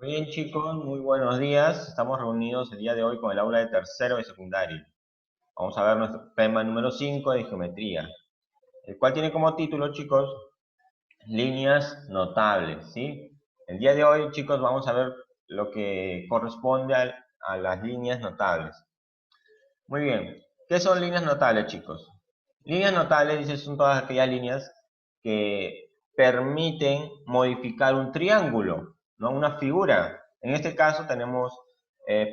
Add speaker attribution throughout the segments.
Speaker 1: Muy bien, chicos, muy buenos días. Estamos reunidos el día de hoy con el aula de tercero de secundaria. Vamos a ver nuestro tema número 5 de geometría, el cual tiene como título, chicos, líneas notables, ¿sí? El día de hoy, chicos, vamos a ver lo que corresponde a las líneas notables. Muy bien. ¿Qué son líneas notables, chicos? Líneas notables, dice, son todas aquellas líneas que permiten modificar un triángulo, ¿no? Una figura. En este caso tenemos,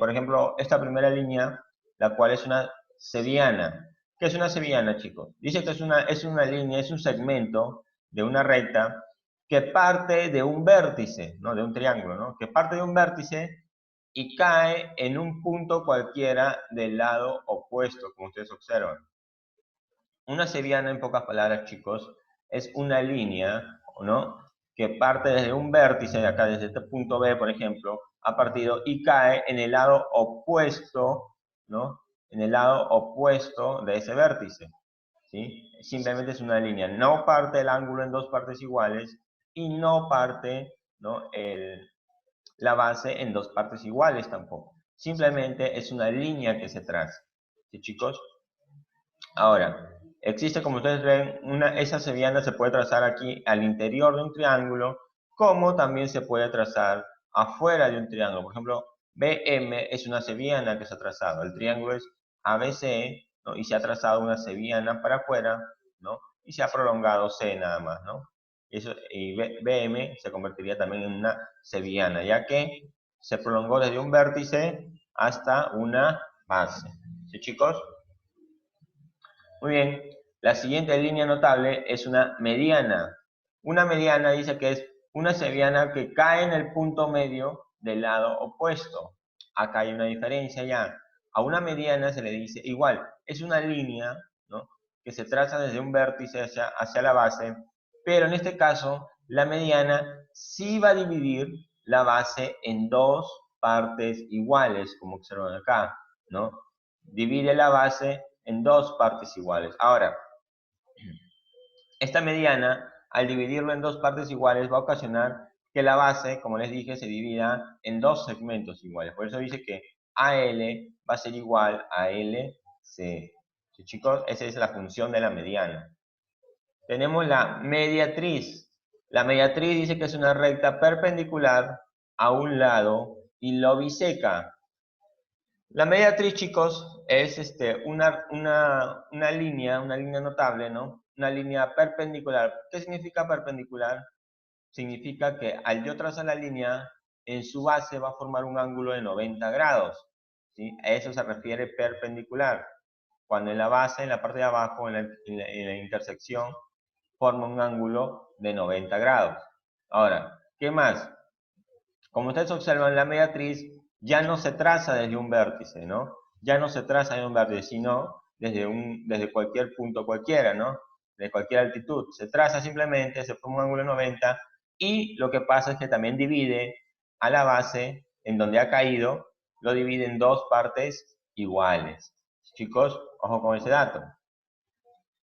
Speaker 1: por ejemplo, esta primera línea, la cual es una sevillana. ¿Qué es una sevillana, chicos? Dice que es una línea, es un segmento de una recta que parte de un vértice, ¿no? De un triángulo, ¿no? Que parte de un vértice y cae en un punto cualquiera del lado opuesto, como ustedes observan. Una sevillana, en pocas palabras, chicos, es una línea, ¿no? Que parte desde un vértice, de acá, desde este punto B, por ejemplo, ha partido y cae en el lado opuesto, ¿no? En el lado opuesto de ese vértice, ¿sí? Simplemente es una línea. No parte el ángulo en dos partes iguales y no parte, ¿no? La base en dos partes iguales tampoco. Simplemente es una línea que se traza. ¿Sí, chicos? Ahora, existe, como ustedes ven, esa sevillana se puede trazar aquí al interior de un triángulo, como también se puede trazar afuera de un triángulo. Por ejemplo, BM es una sevillana que se ha trazado. El triángulo es ABC, ¿no? Y se ha trazado una sevillana para afuera, ¿no? Y se ha prolongado C nada más, ¿no? Y BM se convertiría también en una sevillana, ya que se prolongó desde un vértice hasta una base. ¿Sí, chicos? Muy bien. La siguiente línea notable es una mediana. Una mediana dice que es una sevillana que cae en el punto medio del lado opuesto. Acá hay una diferencia ya. A una mediana se le dice igual, es una línea, ¿no? Que se traza desde un vértice hacia la base, pero en este caso la mediana sí va a dividir la base en dos partes iguales, como observan acá, ¿no? Divide la base en dos partes iguales. Ahora, esta mediana, al dividirlo en dos partes iguales, va a ocasionar que la base, como les dije, se divida en dos segmentos iguales. Por eso dice que AL va a ser igual a LC. ¿Sí, chicos? Esa es la función de la mediana. Tenemos la mediatriz. La mediatriz dice que es una recta perpendicular a un lado y lo biseca. La mediatriz, chicos, es una línea notable, ¿no? Una línea perpendicular. ¿Qué significa perpendicular? Significa que al yo trazar la línea, en su base va a formar un ángulo de 90 grados, ¿sí? A eso se refiere perpendicular. Cuando en la base, en la parte de abajo, en la intersección, forma un ángulo de 90 grados. Ahora, ¿qué más? Como ustedes observan, la mediatriz ya no se traza desde un vértice, ¿no? Ya no se traza desde un vértice, sino desde cualquier punto cualquiera, ¿no? De cualquier altitud. Se traza simplemente, se forma un ángulo de 90 y lo que pasa es que también divide a la base en donde ha caído, lo divide en dos partes iguales. Chicos, ojo con ese dato.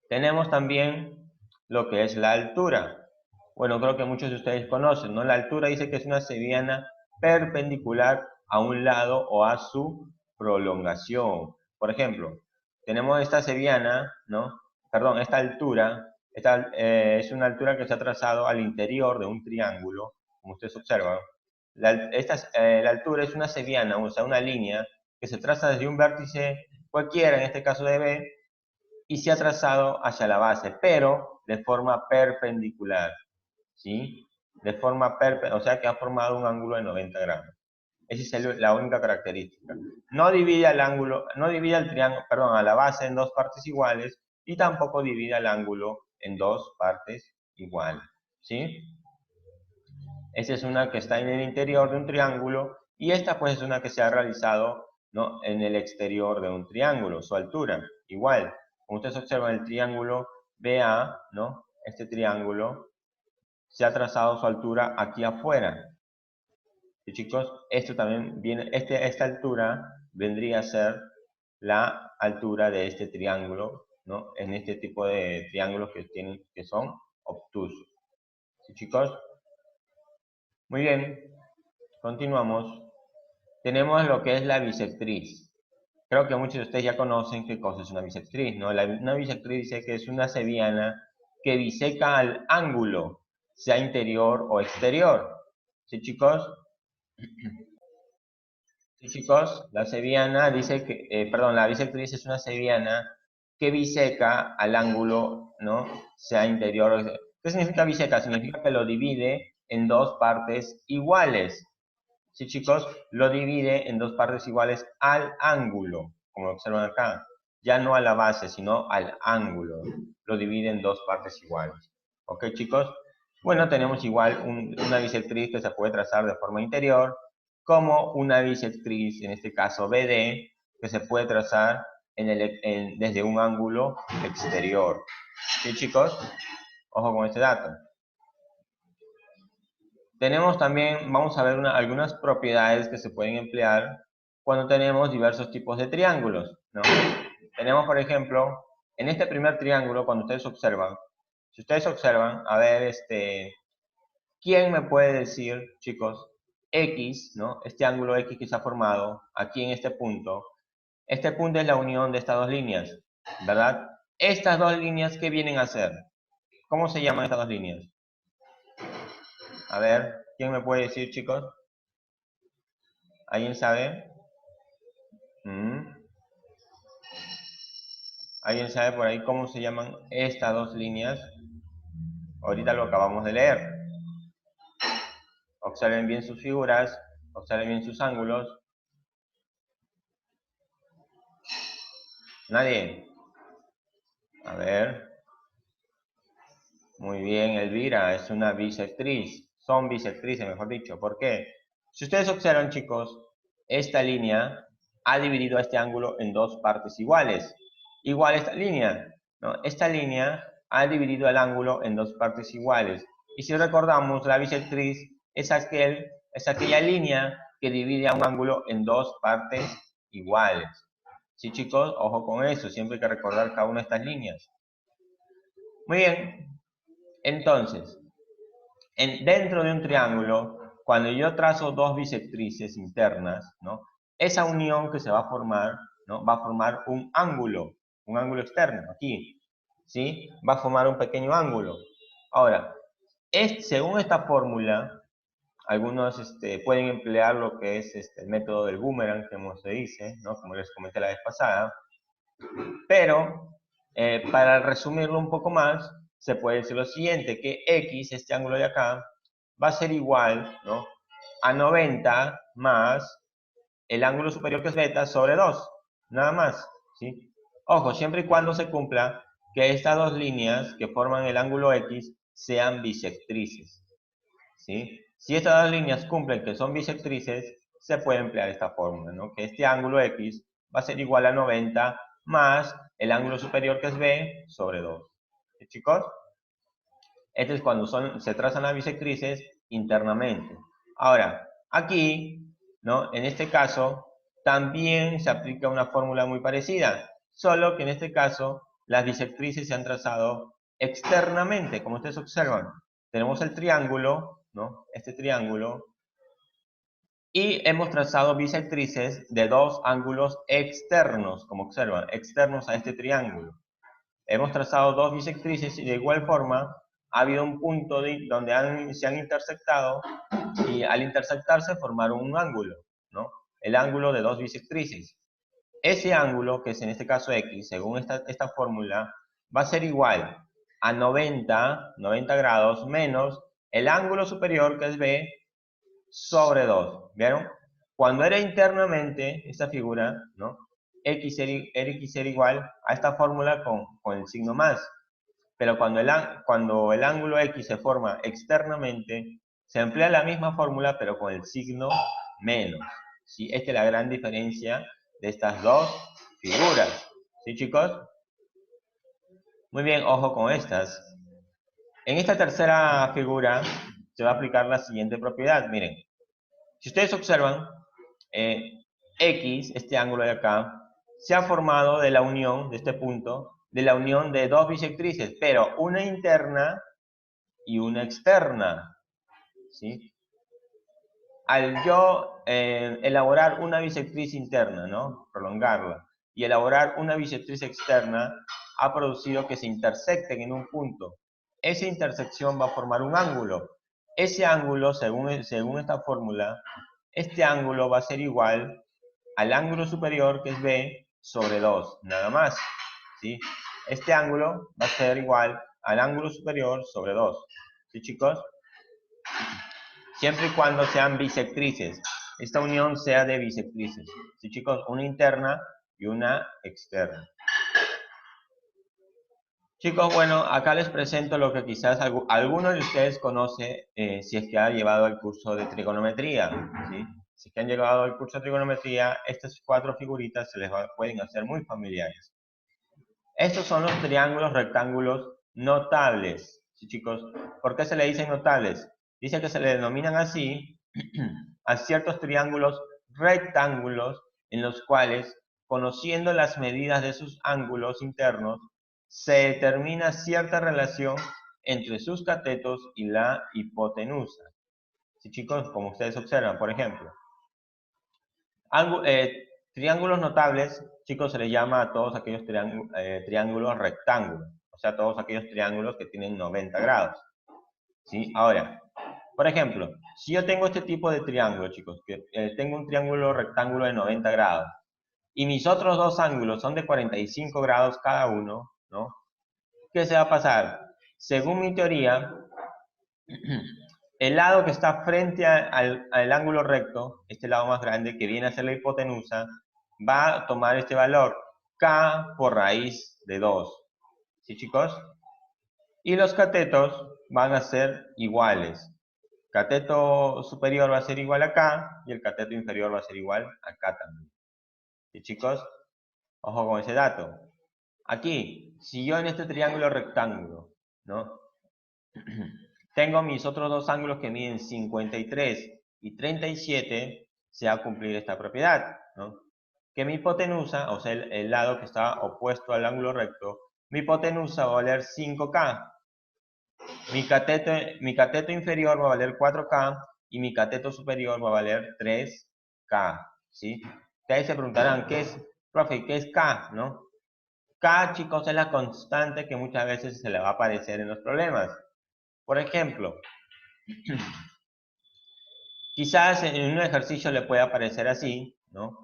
Speaker 1: Tenemos también lo que es la altura. Bueno, creo que muchos de ustedes conocen, ¿no? La altura dice que es una sevillana perpendicular a un lado o a su prolongación. Por ejemplo, tenemos esta sevillana, ¿no? Perdón, esta altura, es una altura que se ha trazado al interior de un triángulo, como ustedes observan. La altura es una sevillana, o sea, una línea que se traza desde un vértice cualquiera, en este caso de B, y se ha trazado hacia la base, pero de forma perpendicular, ¿sí? O sea que ha formado un ángulo de 90 grados. Esa es la única característica. No divide el ángulo, no divide el triángulo, perdón, a la base en dos partes iguales y tampoco divide el ángulo en dos partes iguales, ¿sí? Esa es una que está en el interior de un triángulo y esta pues es una que se ha realizado, ¿no? En el exterior de un triángulo, su altura. Igual, como ustedes observan el triángulo BA, ¿no? Este triángulo se ha trazado su altura aquí afuera. Y chicos, esto también viene, esta altura vendría a ser la altura de este triángulo, ¿no? En este tipo de triángulos que son obtusos. ¿Sí, chicos? Muy bien. continuamos. Tenemos lo que es la bisectriz. Creo que muchos de ustedes ya conocen qué cosa es una bisectriz, ¿no? Una bisectriz dice que es una seviana que biseca al ángulo, sea interior o exterior. ¿Sí, chicos? Sí, chicos, la seviana dice que, la bisectriz es una seviana que biseca al ángulo, ¿no? Sea interior o exterior. ¿Qué significa biseca? Significa que lo divide en dos partes iguales. Sí, chicos, lo divide en dos partes iguales al ángulo, como observan acá. Ya no a la base, sino al ángulo. Lo divide en dos partes iguales. ¿Ok, chicos? Bueno, tenemos igual una bisectriz que se puede trazar de forma interior, como una bisectriz, en este caso BD, que se puede trazar desde un ángulo exterior. ¿Sí, chicos? Ojo con este dato. Tenemos también, vamos a ver algunas propiedades que se pueden emplear cuando tenemos diversos tipos de triángulos, ¿no? Tenemos, por ejemplo, en este primer triángulo, cuando ustedes observan, si ustedes observan, a ver, ¿quién me puede decir, chicos, X, ¿no? Este ángulo X que se ha formado aquí en este punto es la unión de estas dos líneas, ¿verdad? Estas dos líneas, ¿qué vienen a ser? ¿Cómo se llaman estas dos líneas? A ver, ¿quién me puede decir, chicos? ¿Alguien sabe? ¿Alguien sabe por ahí cómo se llaman estas dos líneas? Ahorita lo acabamos de leer. Observen bien sus figuras, observen bien sus ángulos. ¿Nadie? A ver. Muy bien, Elvira, es una bisectriz. Son bisectrices, mejor dicho. ¿Por qué? Si ustedes observan, chicos, esta línea ha dividido a este ángulo en dos partes iguales. Igual esta línea, ¿no? Esta línea ha dividido el ángulo en dos partes iguales. Y si recordamos, la bisectriz es aquella línea que divide a un ángulo en dos partes iguales. ¿Sí, chicos? Ojo con eso, siempre hay que recordar cada una de estas líneas. Muy bien. Entonces, dentro de un triángulo, cuando yo trazo dos bisectrices internas, ¿no? Esa unión que se va a formar, ¿no? Va a formar un ángulo externo, aquí, ¿sí? Va a formar un pequeño ángulo. Ahora, según esta fórmula, algunos pueden emplear lo que es el método del boomerang, como se dice, ¿no? Como les comenté la vez pasada. Pero, para resumirlo un poco más, se puede decir lo siguiente, que X, este ángulo de acá, va a ser igual, ¿no?, a 90 más el ángulo superior, que es beta, sobre 2. Nada más, ¿sí? Ojo, siempre y cuando se cumpla que estas dos líneas que forman el ángulo X sean bisectrices, ¿sí? Si estas dos líneas cumplen que son bisectrices, se puede emplear esta fórmula, ¿no? Que este ángulo X va a ser igual a 90 más el ángulo superior, que es B, sobre 2. ¿Sí, chicos? Este es cuando se trazan las bisectrices internamente. Ahora, aquí, ¿no?, en este caso, también se aplica una fórmula muy parecida, solo que en este caso las bisectrices se han trazado externamente, como ustedes observan. Tenemos el triángulo, ¿no?, este triángulo, y hemos trazado bisectrices de dos ángulos externos, como observan, externos a este triángulo. Hemos trazado dos bisectrices y de igual forma ha habido un punto donde se han intersectado, y al intersectarse formaron un ángulo, ¿no? El ángulo de dos bisectrices. Ese ángulo, que es en este caso X, según esta fórmula, va a ser igual a 90 grados menos el ángulo superior, que es B, sobre 2. ¿Vieron? Cuando era internamente esta figura, ¿no?, X era igual a esta fórmula con el signo más. Pero cuando el ángulo X se forma externamente, se emplea la misma fórmula, pero con el signo menos. ¿Sí? Esta es la gran diferencia de estas dos figuras. ¿Sí, chicos? Muy bien, ojo con estas. En esta tercera figura se va a aplicar la siguiente propiedad. Miren, si ustedes observan, X, este ángulo de acá, se ha formado de la unión, de este punto, de la unión de dos bisectrices, pero una interna y una externa, ¿sí? al yo elaborar una bisectriz interna, ¿no? Prolongarla, y elaborar una bisectriz externa, ha producido que se intersecten en un punto. Esa intersección va a formar un ángulo. Ese ángulo, según esta fórmula, este ángulo va a ser igual al ángulo superior, que es B, sobre 2, nada más. ¿Sí? Este ángulo va a ser igual al ángulo superior sobre 2. ¿Sí, chicos? Siempre y cuando sean bisectrices. Esta unión sea de bisectrices. ¿Sí, chicos? Una interna y una externa. Chicos, bueno, acá les presento lo que quizás alguno de ustedes conoce si es que ha llevado el curso de trigonometría. ¿Sí? Si es que han llevado el curso de trigonometría, estas 4 figuritas se les pueden hacer muy familiares. Estos son los triángulos rectángulos notables. ¿Sí, chicos? ¿Por qué se le dicen notables? Dice que se le denominan así a ciertos triángulos rectángulos en los cuales, conociendo las medidas de sus ángulos internos, se determina cierta relación entre sus catetos y la hipotenusa. ¿Sí, chicos? Como ustedes observan, por ejemplo. Triángulos notables, chicos, se les llama a todos aquellos triángulos rectángulos. O sea, todos aquellos triángulos que tienen 90 grados. ¿Sí? Ahora, por ejemplo, si yo tengo este tipo de triángulo, chicos, que tengo un triángulo rectángulo de 90 grados, y mis otros dos ángulos son de 45 grados cada uno, ¿no? ¿Qué se va a pasar? Según mi teoría, el lado que está frente al ángulo recto, este lado más grande, que viene a ser la hipotenusa, va a tomar este valor, k por raíz de 2. ¿Sí, chicos? Y los catetos van a ser iguales. Cateto superior va a ser igual a K y el cateto inferior va a ser igual a K también. ¿Sí, chicos? Ojo con ese dato. Aquí, si yo en este triángulo rectángulo, ¿no? Tengo mis otros dos ángulos que miden 53 y 37, se va a cumplir esta propiedad, ¿no? Que mi hipotenusa, o sea, el lado que está opuesto al ángulo recto, mi hipotenusa va a valer 5K. Mi cateto inferior va a valer 4K y mi cateto superior va a valer 3K, ¿sí? Ustedes se preguntarán, ¿qué es, profe, qué es K, no? K, chicos, es la constante que muchas veces se le va a aparecer en los problemas. Por ejemplo, quizás en un ejercicio le puede aparecer así, ¿no?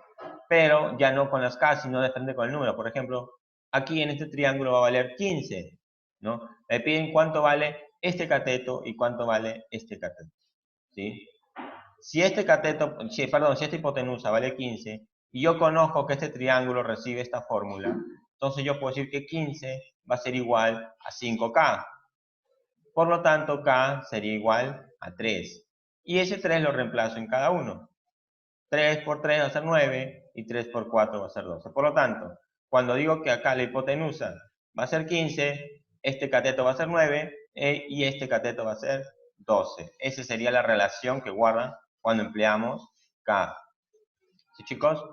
Speaker 1: Pero ya no con las K, sino de frente con el número. Por ejemplo, aquí en este triángulo va a valer 15, ¿no? Me piden cuánto vale este cateto y cuánto vale este cateto, ¿sí? Si este cateto, si esta hipotenusa vale 15, y yo conozco que este triángulo recibe esta fórmula, entonces yo puedo decir que 15 va a ser igual a 5K. Por lo tanto, K sería igual a 3. Y ese 3 lo reemplazo en cada uno. 3 por 3 va a ser 9 y 3 por 4 va a ser 12. Por lo tanto, cuando digo que acá la hipotenusa va a ser 15, este cateto va a ser 9 y este cateto va a ser 12. Esa sería la relación que guarda cuando empleamos K. ¿Sí, chicos?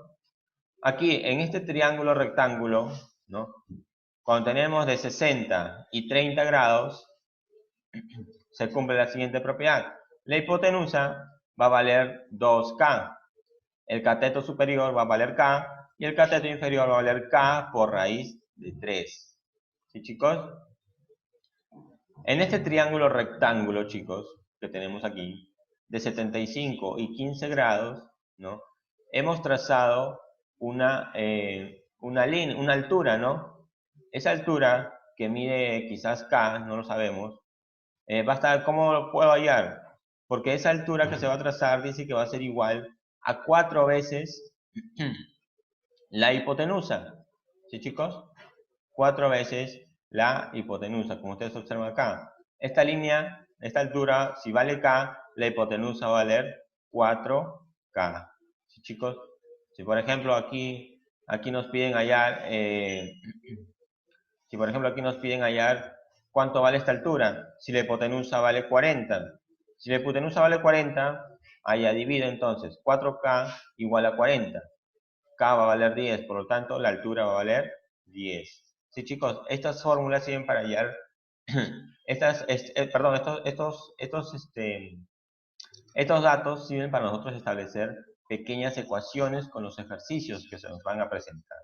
Speaker 1: Aquí, en este triángulo rectángulo, ¿no? Cuando tenemos de 60 y 30 grados, se cumple la siguiente propiedad. La hipotenusa va a valer 2K. El cateto superior va a valer K y el cateto inferior va a valer K por raíz de 3. ¿Sí, chicos? En este triángulo rectángulo, chicos, que tenemos aquí, de 75 y 15 grados, ¿no? Hemos trazado una altura, ¿no? Esa altura que mide quizás K, no lo sabemos, va a estar, ¿cómo lo puedo hallar? Porque esa altura que se va a trazar dice que va a ser igual a 4 veces la hipotenusa. ¿Sí, chicos? 4 veces la hipotenusa, como ustedes observan acá. Esta línea, esta altura, si vale K, la hipotenusa va a valer 4K. ¿Sí, chicos? Si por ejemplo aquí nos piden hallar, si por ejemplo aquí nos piden hallar cuánto vale esta altura, si la hipotenusa vale 40. Si la hipotenusa vale 40, allá divido entonces 4K igual a 40. K va a valer 10, por lo tanto la altura va a valer 10. Sí, chicos, estas fórmulas sirven para hallar, Estos datos sirven para nosotros establecer pequeñas ecuaciones con los ejercicios que se nos van a presentar.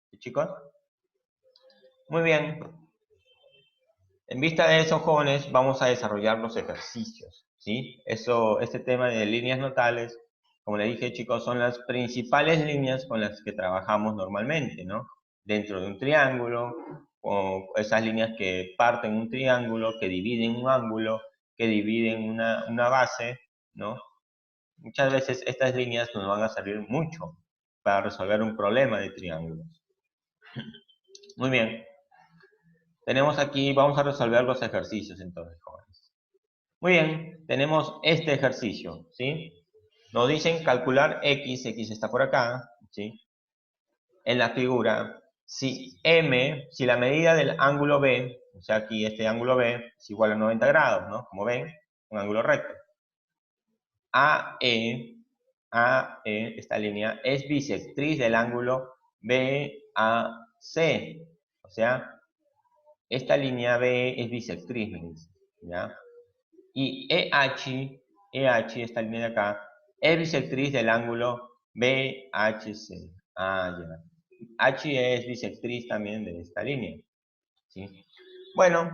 Speaker 1: ¿Sí, chicos? Muy bien. En vista de eso, jóvenes, vamos a desarrollar los ejercicios, ¿sí? Este tema de líneas notales, como les dije, chicos, son las principales líneas con las que trabajamos normalmente, ¿no? Dentro de un triángulo, o esas líneas que parten un triángulo, que dividen un ángulo, que dividen una base, ¿no? Muchas veces estas líneas nos van a servir mucho para resolver un problema de triángulos. Muy bien. Tenemos aquí, vamos a resolver los ejercicios entonces, jóvenes. Muy bien, tenemos este ejercicio, ¿sí? Nos dicen calcular x está por acá, ¿sí? En la figura, si la medida del ángulo B, o sea aquí este ángulo B es igual a 90 grados, ¿no? Como ven, un ángulo recto. AE, esta línea, es bisectriz del ángulo BAC, o sea, esta línea B es bisectriz, me dice, ¿ya? Y EH, esta línea de acá, es bisectriz del ángulo BHC. Ah, ya. H es bisectriz también de esta línea, ¿sí? Bueno,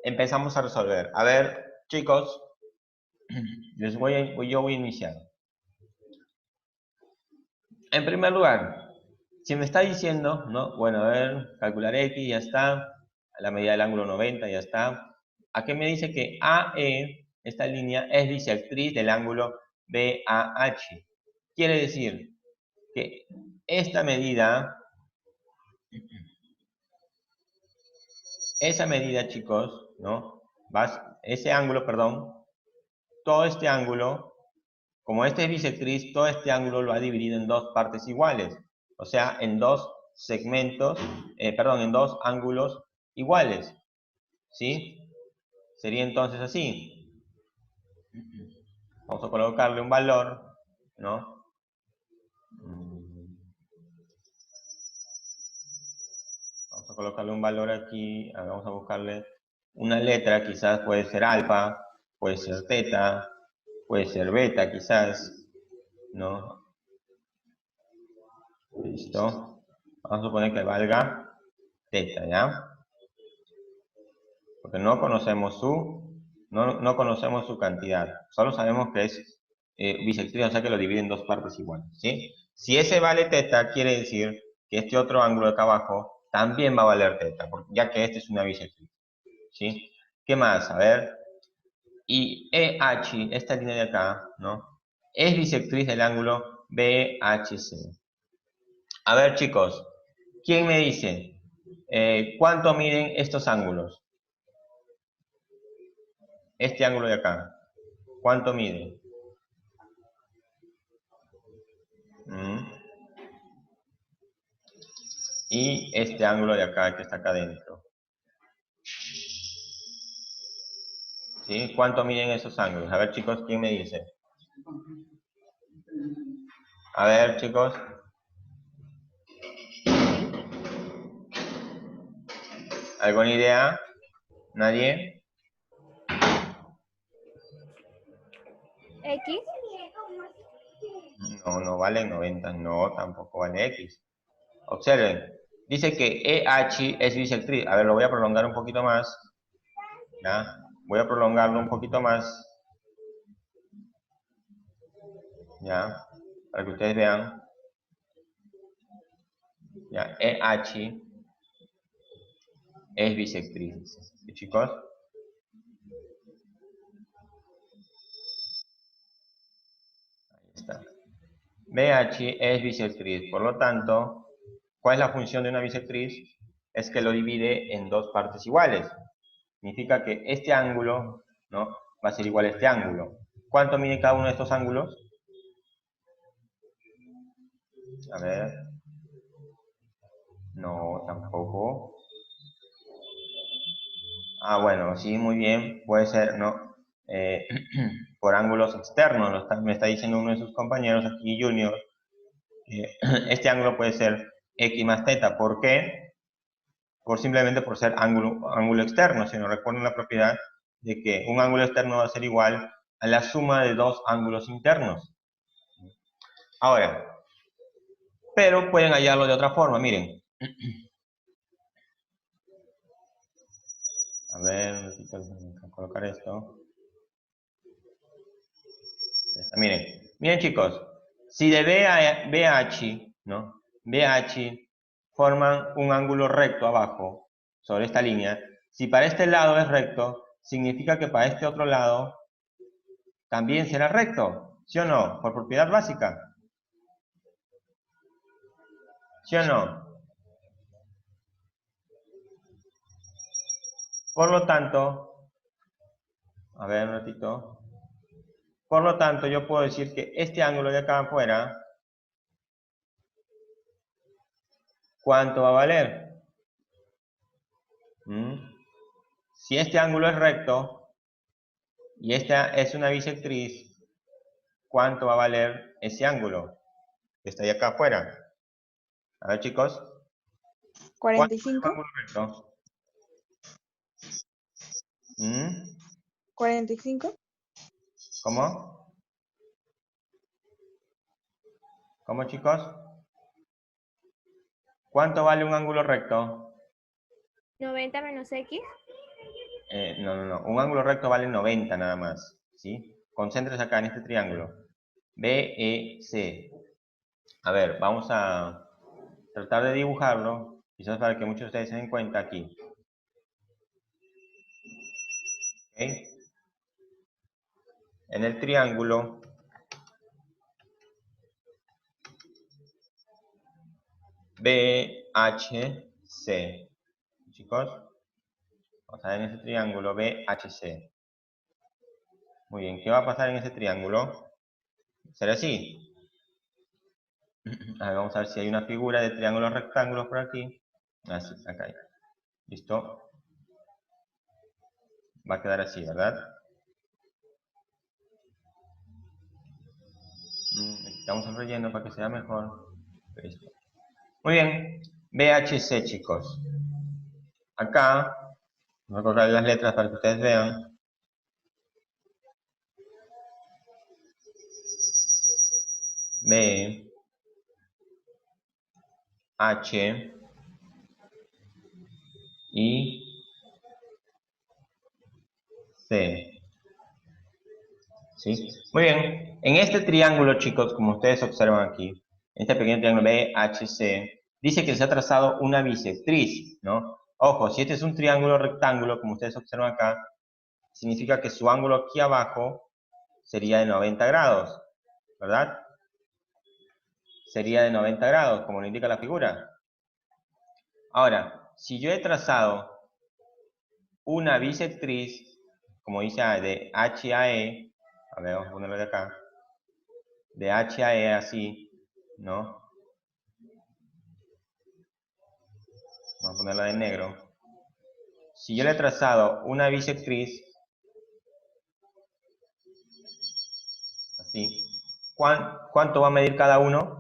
Speaker 1: empezamos a resolver. A ver, chicos, yo voy a iniciar. En primer lugar, si me está diciendo, ¿no? Bueno, a ver, calcular X, ya está. A la medida del ángulo 90, ya está. ¿A qué me dice que AE, esta línea, es bisectriz del ángulo BAH? Quiere decir que esta medida, esa medida, chicos, ¿no? Ese ángulo, perdón, todo este ángulo, como este es bisectriz, todo este ángulo lo ha dividido en dos partes iguales. O sea, en dos segmentos, en dos ángulos iguales. ¿Sí? Sería entonces así. Vamos a colocarle un valor, ¿no? Vamos a colocarle un valor aquí. Vamos a buscarle una letra, quizás puede ser alfa, puede ser teta, puede ser beta, quizás, ¿no? Listo. Vamos a suponer que valga teta, ¿ya? Porque no conocemos su cantidad. Solo sabemos que es bisectriz, o sea que lo divide en dos partes iguales, ¿sí? Si ese vale teta, quiere decir que este otro ángulo de acá abajo también va a valer teta, ya que este es una bisectriz, ¿sí? ¿Qué más? A ver. Y EH, esta línea de acá, ¿no? Es bisectriz del ángulo BHC. A ver, chicos, ¿quién me dice cuánto miden estos ángulos? Este ángulo de acá, ¿cuánto mide? Y este ángulo de acá, que está acá adentro. ¿Sí? ¿Cuánto miden esos ángulos? A ver, chicos, ¿quién me dice? A ver, chicos. ¿Alguna idea? ¿Nadie?
Speaker 2: X.
Speaker 1: No, no vale 90. No, tampoco vale X. Observen. Dice que EH es bisectriz. A ver, lo voy a prolongar un poquito más. ¿Ya? Voy a prolongarlo un poquito más. ¿Ya? Para que ustedes vean. ¿Ya? EH es bisectriz. ¿Sí, chicos? Ahí está. BH es bisectriz. Por lo tanto, ¿cuál es la función de una bisectriz? Es que lo divide en dos partes iguales. Significa que este ángulo, ¿no?, va a ser igual a este ángulo. ¿Cuánto mide cada uno de estos ángulos? A ver. No, tampoco. Ah, bueno, sí, muy bien. Puede ser, ¿no? Por ángulos externos. Me está diciendo uno de sus compañeros aquí, Junior. Este ángulo puede ser X más teta. ¿Por qué? Simplemente por ser ángulo externo. Si no recuerdan la propiedad de que un ángulo externo va a ser igual a la suma de dos ángulos internos. Ahora, pero pueden hallarlo de otra forma, miren. A ver, necesito colocar esto. Miren chicos, si de B a BH, ¿no? BH forman un ángulo recto abajo, sobre esta línea. Si para este lado es recto, significa que para este otro lado también será recto, ¿sí o no? Por propiedad básica. ¿Sí o no? Por lo tanto, a ver un ratito. Por lo tanto, yo puedo decir que este ángulo de acá afuera, ¿cuánto va a valer? Si este ángulo es recto y esta es una bisectriz, ¿cuánto va a valer ese ángulo que está ahí acá afuera? A ver, chicos. ¿Cuánto vale un
Speaker 2: 45.
Speaker 1: ángulo recto?
Speaker 2: 45.
Speaker 1: ¿Cómo? ¿Cómo, chicos? ¿Cuánto vale un ángulo recto?
Speaker 3: 90 menos X.
Speaker 1: No. Un ángulo recto vale 90 nada más, ¿sí? Concéntrese acá en este triángulo. BEC. A ver, vamos a tratar de dibujarlo, quizás para que muchos de ustedes se den cuenta aquí. ¿Ok? En el triángulo BHC. Chicos, vamos a ver en ese triángulo BHC. Muy bien, ¿qué va a pasar en ese triángulo? ¿Será así? A ver, vamos a ver si hay una figura de triángulos rectángulos por aquí. Así, acá hay. ¿Listo? Va a quedar así, ¿verdad? Quitamos el relleno para que sea mejor. Listo. Muy bien. BHC, chicos. Acá, voy a colocar las letras para que ustedes vean. B, H, I, C. ¿Sí? Muy bien. En este triángulo, chicos, como ustedes observan aquí, en este pequeño triángulo BHC, dice que se ha trazado una bisectriz, ¿no? Ojo, si este es un triángulo rectángulo, como ustedes observan acá, significa que su ángulo aquí abajo sería de 90 grados, ¿verdad? Sería de 90 grados, como lo indica la figura. Ahora, si yo he trazado una bisectriz, como dice de H a E, a ver, vamos a ponerlo de acá, de H a E así, ¿no? Vamos a ponerla de negro. Si yo le he trazado una bisectriz, así, ¿cuánto va a medir cada uno?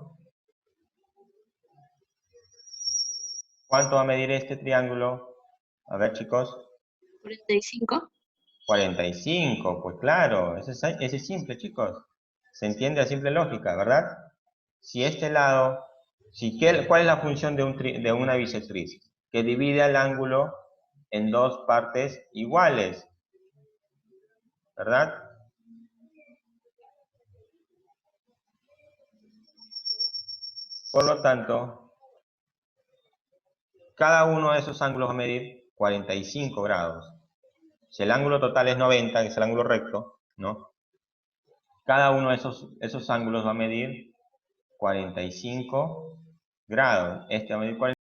Speaker 1: ¿Cuánto va a medir este triángulo? A ver, chicos.
Speaker 3: 45.
Speaker 1: 45, pues claro, ese es simple, chicos. Se entiende a simple lógica, ¿verdad? Si este lado, ¿cuál es la función de una bisectriz? Que divide el ángulo en dos partes iguales, ¿verdad? Por lo tanto, cada uno de esos ángulos va a medir 45 grados. Si el ángulo total es 90, que es el ángulo recto, ¿no? Cada uno de esos ángulos va a medir 45 grados. Este va a medir 45